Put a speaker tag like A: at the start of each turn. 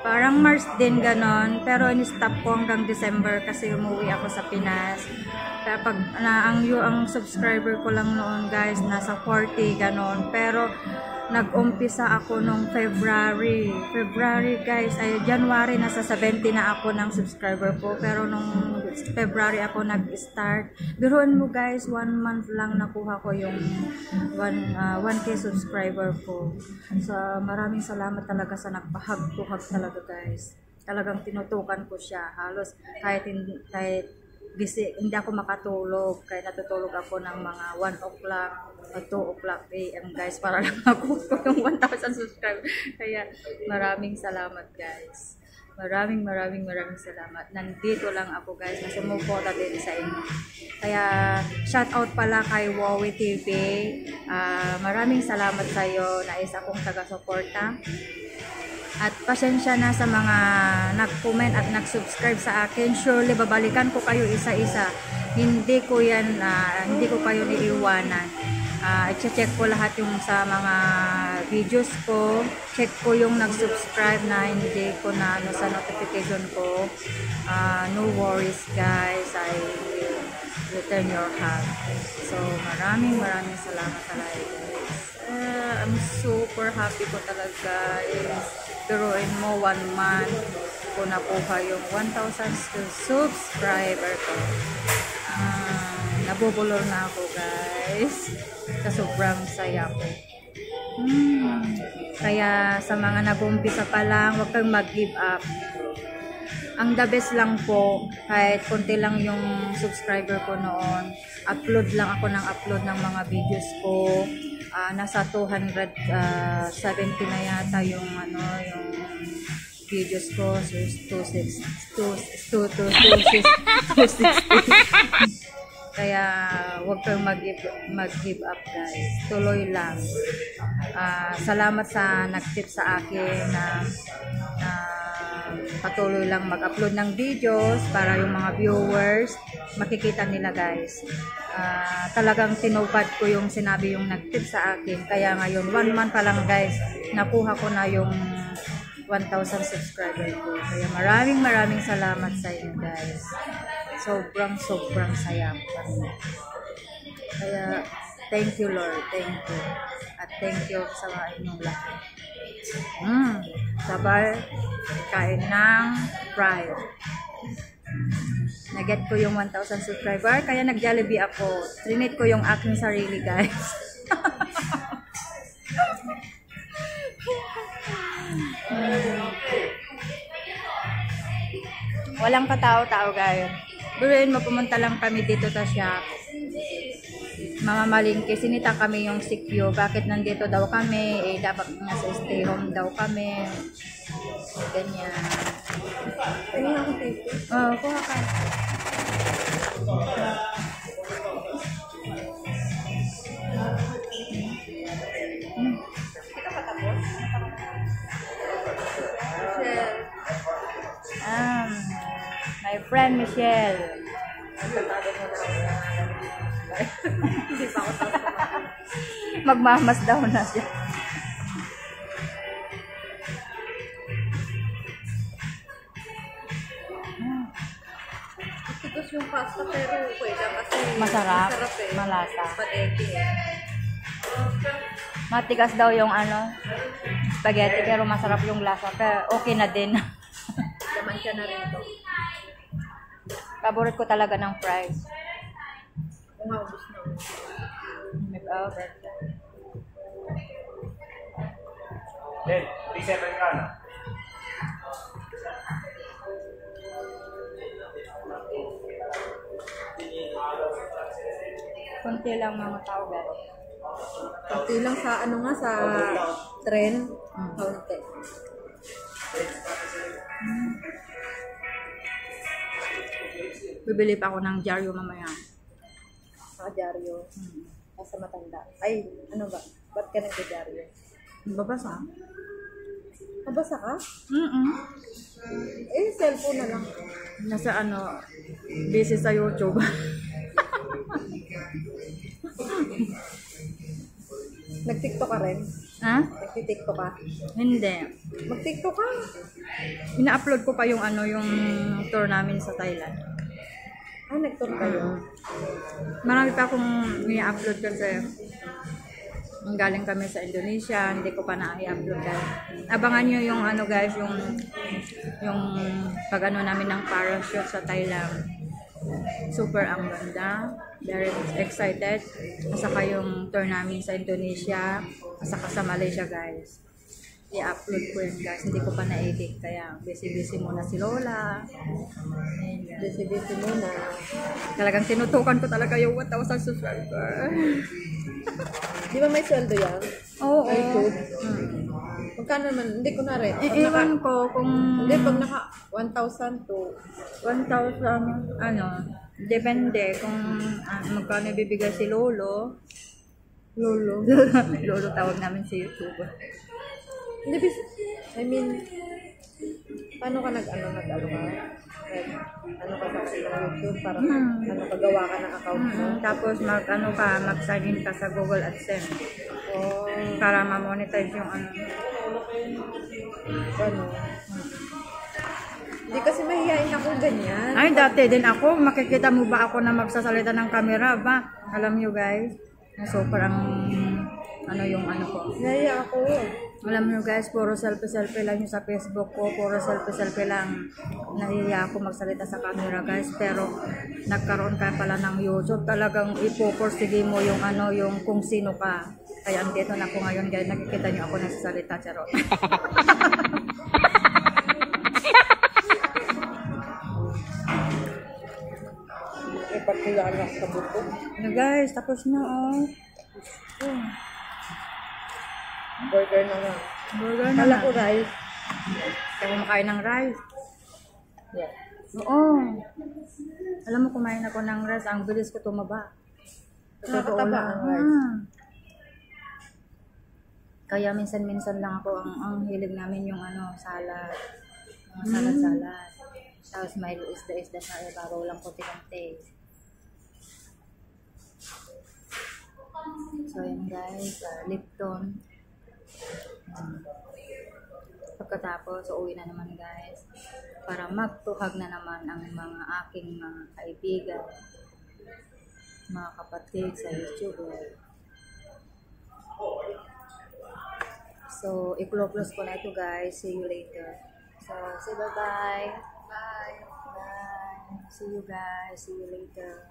A: Parang March din ganon, pero in-stop ko hanggang December kasi umuwi ako sa Pinas. Kaya pag ang subscriber ko lang noon guys, nasa 40 ganon. Pero nag-umpisa ako nung February guys, ay January nasa 70 na ako ng subscriber ko, pero nung February ako nag-start. Biruin mo guys, 1 month lang nakuha ko yung 1K subscriber ko. So maraming salamat talaga sa nagpahag-tuhag talaga guys. Talagang tinutukan ko siya. Halos kahit busy, hindi ako makatulog. Kaya natutulog ako ng mga 1 o'clock o 2 o'clock AM guys, para lang makuha yung 1,000 subscribers. Kaya maraming salamat guys. Maraming salamat. Nandito lang ako guys, na sumuporta din sa inyo. Kaya shout out pala kay Wowie TV. Maraming salamat sa iyo na isa kong taga-suporta. At pasensya na sa mga nag-comment at nag-subscribe sa akin. Surely babalikan ko kayo isa-isa. Hindi ko kayo iiwanan. I-check ko lahat yung sa mga videos ko. Check ko yung nag-subscribe na hindi ko na sa notification ko. No worries guys. I will return your hug. So maraming salamat talaga guys. I'm super happy ko talaga guys. Biruin mo, 1 month ko nakuha yung 1,000 subscriber ko. Nabubulol na ako guys. Sa sobrang saya ko. Kaya sa mga nag-umpisa pa lang, huwag kang mag-give up. Ang the best lang po, kahit konti lang yung subscriber ko noon, upload lang ako ng mga videos ko. Nasa 270 na yata yung videos ko. So 260. Kaya huwag kang mag-give up guys. Tuloy lang. Salamat sa nag-tip sa akin na patuloy lang mag-upload ng videos para yung mga viewers makikita nila guys. Talagang tinupad ko yung sinabi yung nag-tip sa akin. Kaya ngayon 1 month pa lang guys, nakuha ko na yung 1,000 subscriber ko. Kaya maraming salamat sa inyo guys. Sobrang saya ko. Kaya thank you Lord, thank you. At thank you sa mga inyong lahat. Sabay kain ng fry. Naget ko yung 1,000 subscriber, kaya nag-Jollibee ako. Trinate ko yung aking sarili guys. Walang katao-tao guys. Biruin mo, pumunta lang kami dito sa shop. Mamamalingki, sinita kami yung sikyo. Bakit nandito daw kami? Dapat nasa stay home daw kami. Ganyan. Pwede ako tayo? Oo, kuha ka. Kita pa tapos? Michelle. My friend Michelle. Hindi pa ako tapos. Magmamas daw na siya. Tigas yung pasta pero okay lang kasi masarap eh. Malasa. Spaghetti eh. Matigas daw yung spaghetti pero masarap yung lasa. Pero okay na din. Laman siya na rin ito. Paborito ko talaga ng fries. Ubus na. Mag-over.
B: Then, 37 ka na.
A: Konti lang mga tao guys.
C: Konti lang sa sa trend. Konti.
A: Bibili pa ako ng dyaryo mamaya.
C: Dyaryo. Nasa matanda. Ay, ano ba? Ba't ka nagda-dyaryo?
A: Babasa?
C: Nabasa ka? Cellphone na lang.
A: Nasa busy sa YouTube.
C: Nag-TikTok ka rin?
A: Ha?
C: Nag-TikTok ka?
A: Hindi.
C: Mag-TikTok ka.
A: Ina-upload ko pa yung ano, yung tour namin sa Thailand.
C: Ah, nag-tour kayo.
A: Marami pa akong i-upload kasi galing kami sa Indonesia, hindi ko pa na-i-upload guys. Abangan nyo yung ano guys, yung pag ano namin ng parachute sa Thailand. Super ang ganda. Very excited. Saka yung tour namin sa Indonesia, saka sa Malaysia guys. I-upload ko yun guys. Hindi ko pa na-edit. Kaya busy-busy muna si Lola. Ayan, guys.
C: Busy-busy muna.
A: Talagang tinutukan ko talaga yung 1,000 subscriber.
C: Di ba may sweldo yan?
A: Oo.
C: Ay, good. Magkano naman? Hindi ko na rin.
A: Iwan ko kung
C: Hindi, pag naka 1,000 to
A: 1,000, ano, depende kung magkano bibigay si Lolo.
C: lolo.
A: Lolo tawag namin sa YouTube.
C: Hindi, I mean, paano ka nag-ano ka? Like, ano ka sa YouTube para ano kagawa ka ng account mo?
A: Tapos mag-sign in ka sa Google AdSense
C: Oh,
A: para ma-monetize yung ano.
C: ano? Hindi kasi mahihain ako ganyan.
A: Ay, dati din ako. Makikita mo ba ako na magsasalita ng camera ba? Alam nyo guys, super ang ano yung ano ko.
C: Nahiya ako.
A: Alam nyo guys, puro selfie-selfie lang yung sa Facebook ko. Puro selfie-selfie lang. Nahiya ako magsalita sa camera guys. Pero nagkaroon ka pala ng YouTube. Talagang ipoporsige mo yung ano, yung kung sino ka. Kaya andito na ako ngayon guys. Nakikita nyo ako nagsasalita. Charot.
C: Ipagkilala sa buto.
A: Ano guys, tapos na oh.
C: Burger na nga.
A: Burger na
C: Kala
A: na.
C: ko rice.
A: Kaya kumakain ng rice.
C: Yeah.
A: Oo. Alam mo, kumain ako ng rice. Ang bilis ko tumaba. Sa totoo
C: Nakakataba
A: lang.
C: ang rice.
A: Kaya minsan-minsan lang ako. Ang hilig namin yung ano, salad. Mga salad-salad. Tapos may isda-isda sa ibabaw lang puti-kunti. So yan guys, Lipton. Pagkatapos, uwi na naman guys para magtuhag na naman ang mga aking mga kaibigan, mga kapatid sa YouTube. So, i-close ko na ito guys. See you later. So, say bye-bye. Bye. Bye. See you guys. See you later.